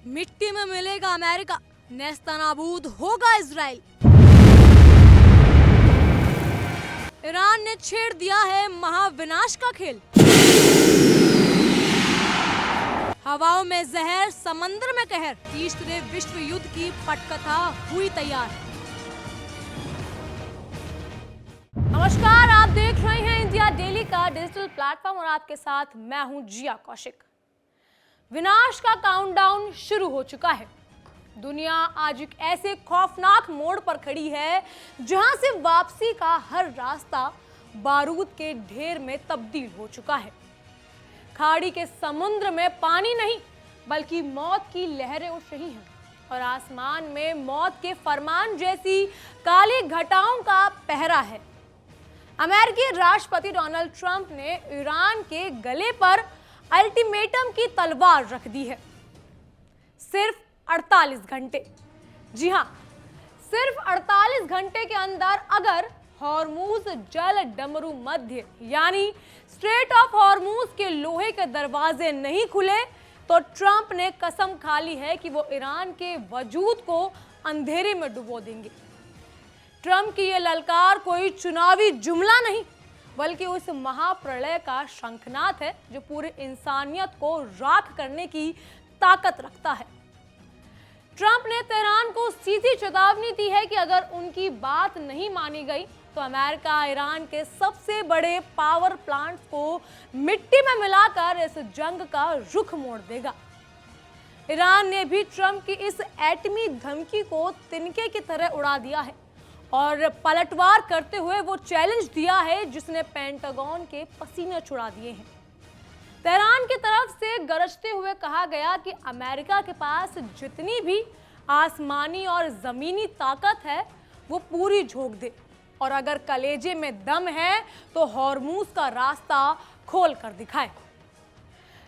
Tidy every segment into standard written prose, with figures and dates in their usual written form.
मिट्टी में मिलेगा अमेरिका, नेस्तनाबूद होगा इजराइल। ईरान ने छेड़ दिया है महाविनाश का खेल। हवाओं में जहर, समंदर में कहर, तीसरे विश्व युद्ध की पटकथा हुई तैयार। नमस्कार, आप देख रहे हैं इंडिया डेली का डिजिटल प्लेटफॉर्म और आपके साथ मैं हूं जिया कौशिक। विनाश का काउंटडाउन शुरू हो चुका है। दुनिया आज एक ऐसे खौफनाक मोड़ पर खड़ी है जहां से वापसी का हर रास्ता बारूद के ढेर में तब्दील हो चुका है। खाड़ी के समुद्र में पानी नहीं बल्कि मौत की लहरें उठ रही हैं और आसमान में मौत के फरमान जैसी काली घटाओं का पहरा है। अमेरिकी राष्ट्रपति डोनाल्ड ट्रंप ने ईरान के गले पर अल्टीमेटम की तलवार रख दी है। सिर्फ 48 घंटे, जी हां, सिर्फ 48 घंटे के अंदर अगर हॉर्मूज जल डमरू मध्य यानी स्ट्रेट ऑफ हॉर्मूज के लोहे के दरवाजे नहीं खुले तो ट्रंप ने कसम खा ली है कि वो ईरान के वजूद को अंधेरे में डुबो देंगे। ट्रंप की यह ललकार कोई चुनावी जुमला नहीं बल्कि उस महाप्रलय का शंखनाद है जो पूरे इंसानियत को राख करने की ताकत रखता है। ट्रंप ने तेहरान को सीधी चेतावनी दी है कि अगर उनकी बात नहीं मानी गई तो अमेरिका ईरान के सबसे बड़े पावर प्लांट्स को मिट्टी में मिलाकर इस जंग का रुख मोड़ देगा। ईरान ने भी ट्रंप की इस एटमी धमकी को तिनके की तरह उड़ा दिया है और पलटवार करते हुए वो चैलेंज दिया है जिसने पेंटागन के पसीने छुड़ा दिए हैं। तेहरान की तरफ से गरजते हुए कहा गया कि अमेरिका के पास जितनी भी आसमानी और जमीनी ताकत है वो पूरी झोंक दे और अगर कलेजे में दम है तो हॉर्मूज का रास्ता खोल कर दिखाए।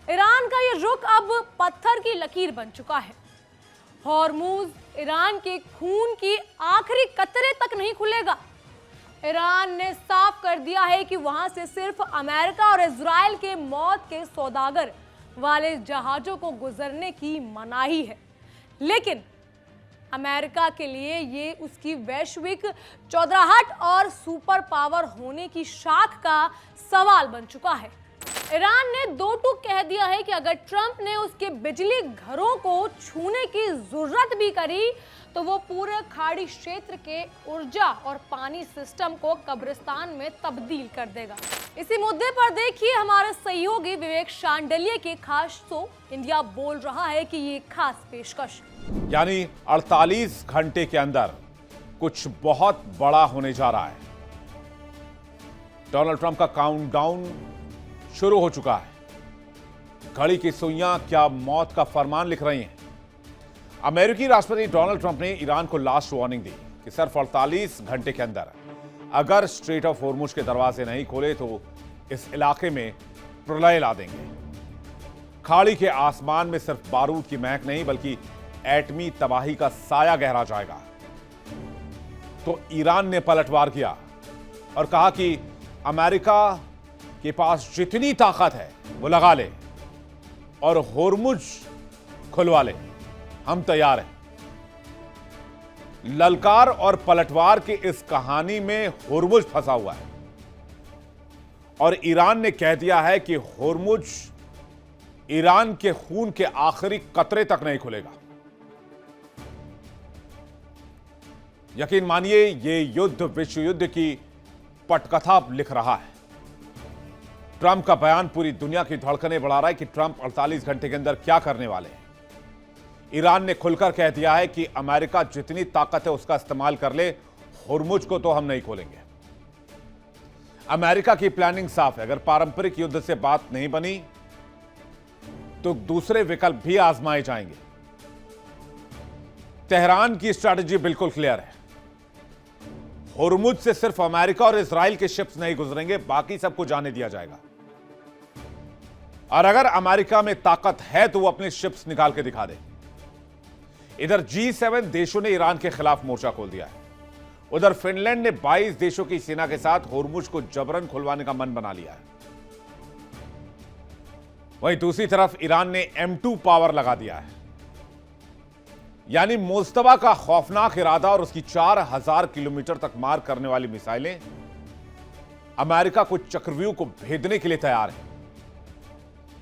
ईरान का ये रुख अब पत्थर की लकीर बन चुका है। हॉर्मूज ईरान के खून की आखिरी कतरे तक नहीं खुलेगा। ईरान ने साफ कर दिया है कि वहां से सिर्फ अमेरिका और इजराइल के मौत के सौदागर वाले जहाजों को गुजरने की मनाही है, लेकिन अमेरिका के लिए ये उसकी वैश्विक चौधराहट और सुपर पावर होने की शाख का सवाल बन चुका है। ईरान ने दो टूक कह दिया है कि अगर ट्रंप ने उसके बिजली घरों को छूने की जरूरत भी करी तो वो पूरे खाड़ी क्षेत्र के ऊर्जा और पानी सिस्टम को कब्रिस्तान में तब्दील कर देगा। इसी मुद्दे पर देखिए हमारे सहयोगी विवेक शांडिल्य के खास शो इंडिया बोल रहा है कि ये खास पेशकश, यानी 48 घंटे के अंदर कुछ बहुत बड़ा होने जा रहा है। डोनाल्ड ट्रंप का काउंटडाउन शुरू हो चुका है। घड़ी की सुइयां क्या मौत का फरमान लिख रही हैं। अमेरिकी राष्ट्रपति डोनाल्ड ट्रंप ने ईरान को लास्ट वार्निंग दी कि सिर्फ 48 घंटे के अंदर अगर स्ट्रेट ऑफ हॉर्मुज के दरवाजे नहीं खोले तो इस इलाके में प्रलय ला देंगे। खाड़ी के आसमान में सिर्फ बारूद की महक नहीं बल्कि एटमी तबाही का साया गहरा जाएगा। तो ईरान ने पलटवार किया और कहा कि अमेरिका के पास जितनी ताकत है वो लगा ले और हॉर्मुज खुलवा ले, हम तैयार हैं। ललकार और पलटवार की इस कहानी में हॉर्मुज फंसा हुआ है और ईरान ने कह दिया है कि हॉर्मुज ईरान के खून के आखिरी कतरे तक नहीं खुलेगा। यकीन मानिए ये युद्ध विश्व युद्ध की पटकथा लिख रहा है। ट्रंप का बयान पूरी दुनिया की धड़कनें बढ़ा रहा है कि ट्रंप 48 घंटे के अंदर क्या करने वाले हैं। ईरान ने खुलकर कह दिया है कि अमेरिका जितनी ताकत है उसका इस्तेमाल कर ले, हॉर्मुज को तो हम नहीं खोलेंगे। अमेरिका की प्लानिंग साफ है, अगर पारंपरिक युद्ध से बात नहीं बनी तो दूसरे विकल्प भी आजमाए जाएंगे। तेहरान की स्ट्रैटेजी बिल्कुल क्लियर है। हॉर्मुज से सिर्फ अमेरिका और इजराइल के शिप्स नहीं गुजरेंगे, बाकी सबको जाने दिया जाएगा। और अगर अमेरिका में ताकत है तो वो अपने शिप्स निकाल के दिखा दे। इधर G7 देशों ने ईरान के खिलाफ मोर्चा खोल दिया है। उधर फिनलैंड ने 22 देशों की सेना के साथ हॉर्मुज को जबरन खुलवाने का मन बना लिया है। वहीं दूसरी तरफ ईरान ने M2 पावर लगा दिया है। यानी मुस्तफा का खौफनाक इरादा और उसकी 4000 किलोमीटर तक मार करने वाली मिसाइलें अमेरिका को चक्रव्यूह को भेदने के लिए तैयार है।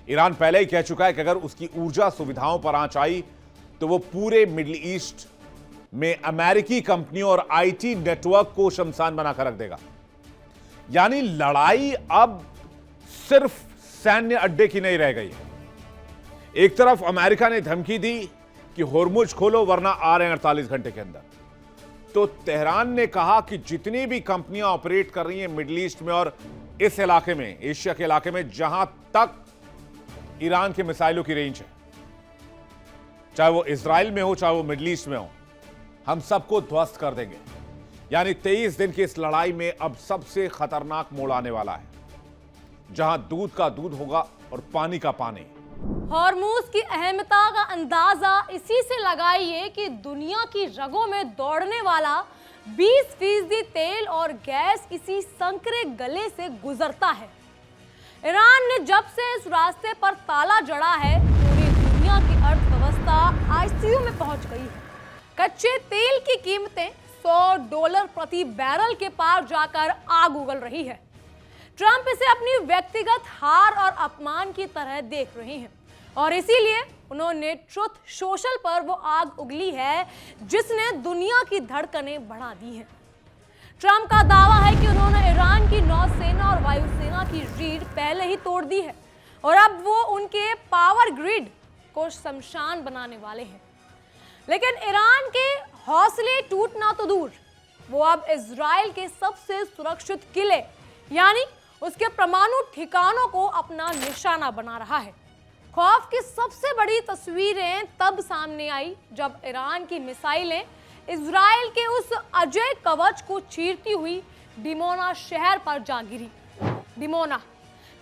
ईरान पहले ही कह चुका है कि अगर उसकी ऊर्जा सुविधाओं पर आंच आई तो वो पूरे मिडिल ईस्ट में अमेरिकी कंपनियों और आईटी नेटवर्क को शमशान बनाकर रख देगा। यानी लड़ाई अब सिर्फ सैन्य अड्डे की नहीं रह गई है। एक तरफ अमेरिका ने धमकी दी कि होर्मुज खोलो वरना आ रहे हैं 48 घंटे के अंदर, तो तेहरान ने कहा कि जितनी भी कंपनियां ऑपरेट कर रही हैं मिडिल ईस्ट में और इस इलाके में, एशिया के इलाके में जहां तक ईरान के मिसाइलों की रेंज है, चाहे वो इजराइल में हो चाहे वो मिडिल ईस्ट में हो, हम सबको ध्वस्त कर देंगे। यानी 23 दिन की इस लड़ाई में अब सबसे खतरनाक मोड़ आने वाला है, जहां दूध का दूध होगा और पानी का पानी। हॉर्मूज की अहमियता का अंदाजा इसी से लगाइए कि दुनिया की रगों में दौड़ने वाला 20% तेल और गैस इसी संकरे गले से गुजरता है। ईरान ने जब से इस रास्ते पर ताला जड़ा है, पूरी दुनिया की अर्थव्यवस्था आईसीयू में पहुंच गई है। कच्चे तेल की कीमतें $100 प्रति बैरल के पार जाकर आग उगल रही है। ट्रंप इसे अपनी व्यक्तिगत हार और अपमान की तरह देख रहे हैं और इसीलिए उन्होंने ट्रुथ सोशल पर वो आग उगली है जिसने दुनिया की धड़कनें बढ़ा दी हैं। ट्रंप का दावा है कि उन्होंने ईरान की नौसेना और वायुसेना की रीढ़ पहले ही तोड़ दी है और अब वो उनके पावर ग्रिड को शमशान बनाने वाले हैं। लेकिन ईरान के हौसले टूटना तो दूर, वो अब इजराइल के सबसे सुरक्षित किले यानी उसके परमाणु ठिकानों को अपना निशाना बना रहा है। खौफ की सबसे बड़ी तस्वीरें तब सामने आई जब ईरान की मिसाइलें इजराइल के उस अजय कवच को चीरती हुई डिमोना शहर पर जा गिरी। डिमोना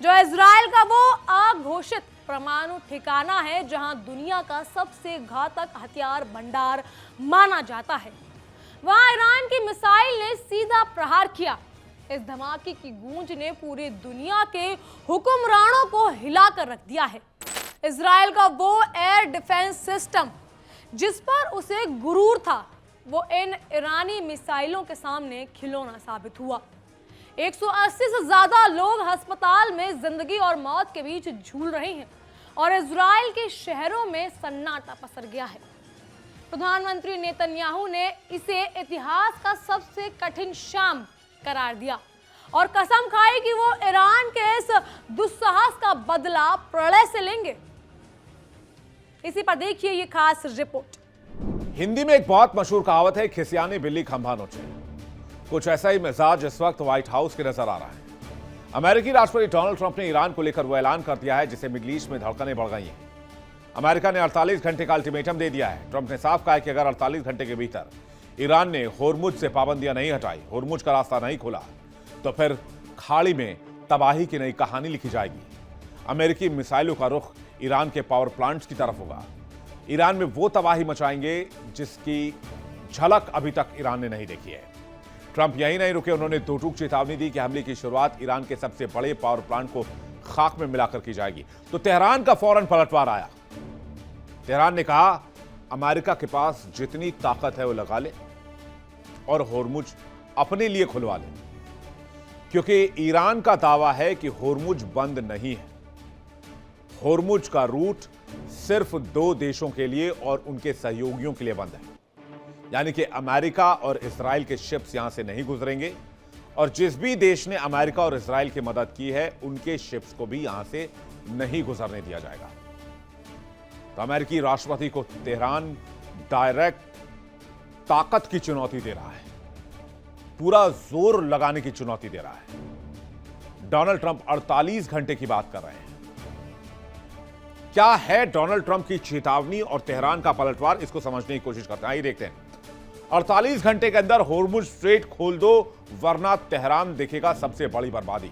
जो इजराइल का वो अघोषित परमाणु ठिकाना है जहां दुनिया का सबसे घातक हथियार भंडार माना जाता है। वहां ईरान की मिसाइल ने सीधा प्रहार किया। इस धमाके की गूंज ने पूरी दुनिया के हुक्मरानों को हिलाकर रख दिया है। इजराइल का वो एयर डिफेंस सिस्टम जिस पर उसे गुरूर था, वो इन ईरानी मिसाइलों के सामने खिलौना साबित हुआ। 180 से ज्यादा लोग अस्पताल में जिंदगी और मौत के बीच झूल रहे हैं और इजराइल के शहरों में सन्नाटा पसर गया है। प्रधानमंत्री नेतन्याहू ने इसे इतिहास का सबसे कठिन शाम करार दिया और कसम खाई कि वो ईरान के इस दुस्साहस का बदला प्रलय से लेंगे। इसी पर देखिए ये खास रिपोर्ट। हिंदी में एक बहुत मशहूर कहावत है, खिसियानी बिल्ली खंभा नोचे। कुछ ऐसा ही मिजाज इस वक्त व्हाइट हाउस के नजर आ रहा है। अमेरिकी राष्ट्रपति डोनाल्ड ट्रंप ने ईरान को लेकर वो ऐलान कर दिया है जिससे मिडिल ईस्ट में धड़कनें बढ़ गई हैं। अमेरिका ने 48 घंटे का अल्टीमेटम दे दिया है। ट्रंप ने साफ कहा है कि अगर 48 घंटे के भीतर ईरान ने होर्मुज से पाबंदियां नहीं हटाई, होर्मुज का रास्ता नहीं खोला, तो फिर खाड़ी में तबाही की नई कहानी लिखी जाएगी। अमेरिकी मिसाइलों का रुख ईरान के पावर प्लांट्स की तरफ होगा। ईरान में वो तबाही मचाएंगे जिसकी झलक अभी तक ईरान ने नहीं देखी है। ट्रंप यही नहीं रुके, उन्होंने दो टूक चेतावनी दी कि हमले की शुरुआत ईरान के सबसे बड़े पावर प्लांट को खाक में मिलाकर की जाएगी। तो तेहरान का फौरन पलटवार आया। तेहरान ने कहा अमेरिका के पास जितनी ताकत है वो लगा ले और होर्मुज अपने लिए खुलवा ले, क्योंकि ईरान का दावा है कि होर्मुज बंद नहीं है। होर्मुज का रूट सिर्फ 2 देशों के लिए और उनके सहयोगियों के लिए बंद है, यानी कि अमेरिका और इजराइल के शिप्स यहां से नहीं गुजरेंगे और जिस भी देश ने अमेरिका और इजराइल की मदद की है उनके शिप्स को भी यहां से नहीं गुजरने दिया जाएगा। तो अमेरिकी राष्ट्रपति को तेहरान डायरेक्ट ताकत की चुनौती दे रहा है, पूरा जोर लगाने की चुनौती दे रहा है। डोनाल्ड ट्रंप 48 घंटे की बात कर रहे हैं। क्या है डोनाल्ड ट्रंप की चेतावनी और तेहरान का पलटवार, इसको समझने की कोशिश करते हैं। आइए देखते हैं। 48 घंटे के अंदर होर्मुज स्ट्रेट खोल दो वरना तेहरान देखेगा सबसे बड़ी बर्बादी।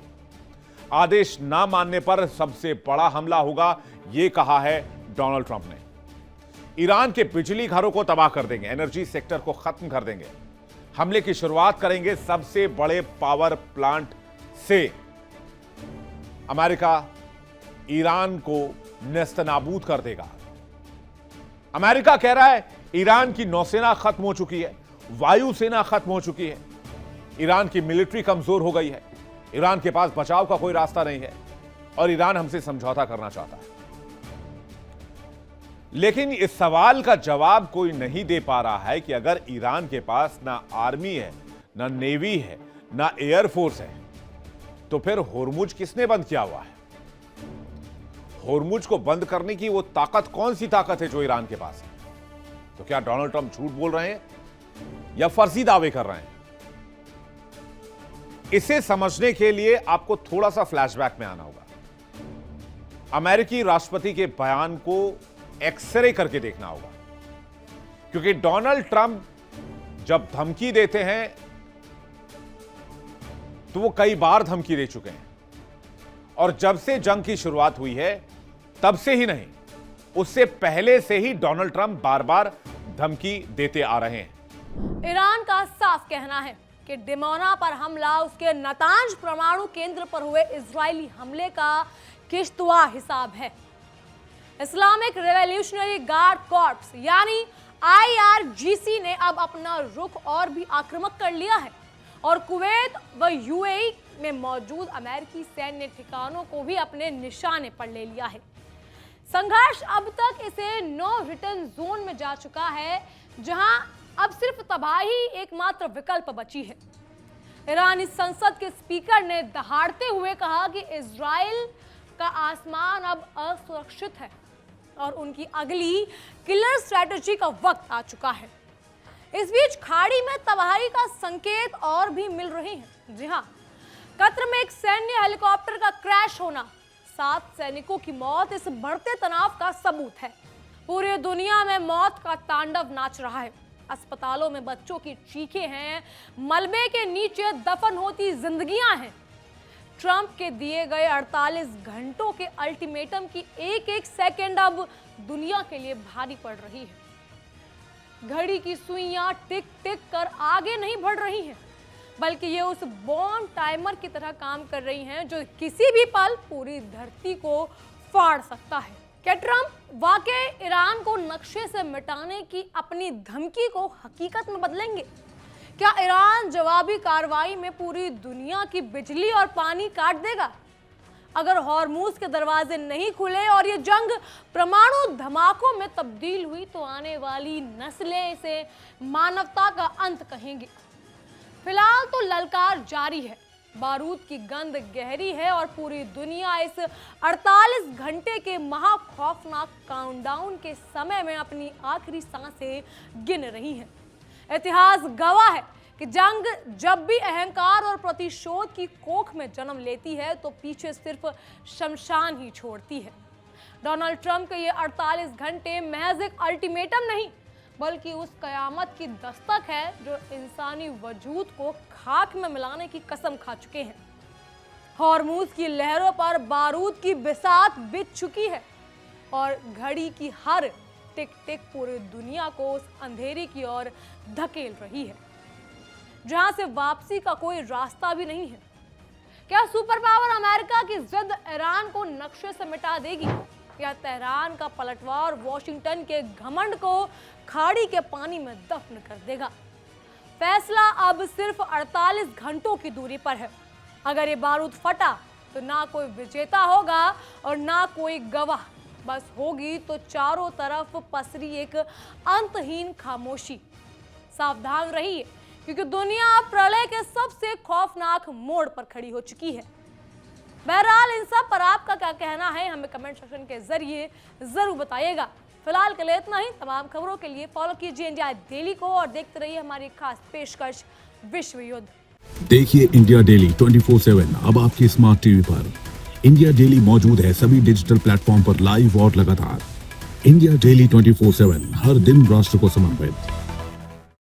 आदेश ना मानने पर सबसे बड़ा हमला होगा, यह कहा है डोनाल्ड ट्रंप ने। ईरान के बिजली घरों को तबाह कर देंगे, एनर्जी सेक्टर को खत्म कर देंगे। हमले की शुरुआत करेंगे सबसे बड़े पावर प्लांट से। अमेरिका ईरान को नेस्तनाबूद कर देगा। अमेरिका कह रहा है ईरान की नौसेना खत्म हो चुकी है, वायुसेना खत्म हो चुकी है, ईरान की मिलिट्री कमजोर हो गई है, ईरान के पास बचाव का कोई रास्ता नहीं है और ईरान हमसे समझौता करना चाहता है। लेकिन इस सवाल का जवाब कोई नहीं दे पा रहा है कि अगर ईरान के पास ना आर्मी है, ना नेवी है, ना एयरफोर्स है, तो फिर होर्मुज किसने बंद किया हुआ है? होर्मुज को बंद करने की वो ताकत कौन सी ताकत है जो ईरान के पास है? तो क्या डोनाल्ड ट्रंप झूठ बोल रहे हैं या फर्जी दावे कर रहे हैं? इसे समझने के लिए आपको थोड़ा सा फ्लैशबैक में आना होगा। अमेरिकी राष्ट्रपति के बयान को एक्सरे करके देखना होगा, क्योंकि डोनाल्ड ट्रंप जब धमकी देते हैं तो वो कई बार धमकी दे चुके हैं, और जब से जंग की शुरुआत हुई है तब से ही नहीं, उससे पहले से ही डोनाल्ड ट्रंप बार बार धमकी देते आ रहे हैं। ईरान का साफ कहना है कि डिमोना पर हमला उसके नातांज परमाणु केंद्र पर हुए इजरायली हमले का किश्तवा हिसाब है। इस्लामिक रिवॉल्यूशनरी गार्ड कॉर्प्स यानी IRGC ने अब अपना रुख और भी आक्रामक कर लिया है और कुवैत व UAE में मौजूद अमेरिकी सैन्य ठिकानों को भी अपने निशाने पर ले लिया है। संघर्ष अब तक इसे नो रिटर्न जोन में जा चुका है, जहां अब सिर्फ तबाही एकमात्र विकल्प बची है। ईरानी संसद के स्पीकर ने दहाड़ते हुए कहा कि इजराइल का आसमान अब असुरक्षित है और उनकी अगली किलर स्ट्रैटेजी का वक्त आ चुका है। इस बीच खाड़ी में तबाही का संकेत और भी मिल रहे हैं। जी हां, कतर में एक सैन्य हेलीकॉप्टर का क्रैश होना, 7 सैनिकों की मौत इस बढ़ते तनाव का सबूत है। पूरी दुनिया में मौत का तांडव नाच रहा है। अस्पतालों में बच्चों की चीखें हैं, मलबे के नीचे दफन होती जिंदगियां हैं। ट्रंप के दिए गए 48 घंटों के अल्टीमेटम की एक एक सेकंड अब दुनिया के लिए भारी पड़ रही है। घड़ी की सुइयां टिक टिक कर आगे नहीं बढ़ रही हैं, बल्कि ये उस बॉम्ब टाइमर की तरह काम कर रही हैं जो किसी भी पल पूरी धरती को फाड़ सकता है। क्या ट्रंप वाकई ईरान को नक्शे से मिटाने की अपनी धमकी को हकीकत में बदलेंगे? क्या ईरान जवाबी कार्रवाई में पूरी दुनिया की बिजली और पानी काट देगा? अगर हॉर्मुज के दरवाजे नहीं खुले और ये जंग परमाणु धमाकों में तब्दील हुई तो आने वाली नस्लें इसे मानवता का अंत कहेंगी। फिलहाल तो ललकार जारी है, बारूद की गंध गहरी है और पूरी दुनिया इस 48 घंटे के महा खौफनाक काउंटडाउन के समय में अपनी आखिरी सांसें गिन रही है। इतिहास गवाह है कि जंग जब भी अहंकार और प्रतिशोध की कोख में जन्म लेती है तो पीछे सिर्फ शमशान ही छोड़ती है। डोनाल्ड ट्रंप के ये 48 घंटे महज एक अल्टीमेटम नहीं, बल्कि उस कयामत की दस्तक है जो इंसानी वजूद को खाक में मिलाने की कसम खा चुके हैं। हॉर्मुज की लहरों पर बारूद की बिसात बिछ चुकी है और घड़ी की हर टिक टिक पूरी दुनिया को उस अंधेरे की ओर धकेल रही है जहां से वापसी का कोई रास्ता भी नहीं है। क्या सुपर पावर अमेरिका की जिद ईरान को नक्शे से मिटा देगी या तेहरान का पलटवार वॉशिंगटन के घमंड को खाड़ी के पानी में दफन कर देगा? फैसला अब सिर्फ 48 घंटों की दूरी पर है। अगर ये बारूद फटा तो ना कोई विजेता होगा और ना कोई गवाह, बस होगी तो चारों तरफ पसरी एक अंतहीन खामोशी। सावधान रहिए, क्योंकि दुनिया प्रलय के सबसे खौफनाक मोड़ पर खड़ी हो चुकी है। बहरहाल इन सब पर आपका क्या कहना है हमें कमेंट सेक्शन के जरिए जरूर बताइएगा। फिलहाल के लिए इतना ही। तमाम खबरों के लिए फॉलो कीजिए इंडिया डेली को और देखते रहिए हमारी खास पेशकश विश्व युद्ध। देखिए इंडिया डेली 24/7 अब आपके स्मार्ट टीवी पर। इंडिया डेली मौजूद है सभी डिजिटल प्लेटफॉर्म पर लाइव और लगातार। इंडिया डेली 24/7 हर दिन राष्ट्र को समर्पित।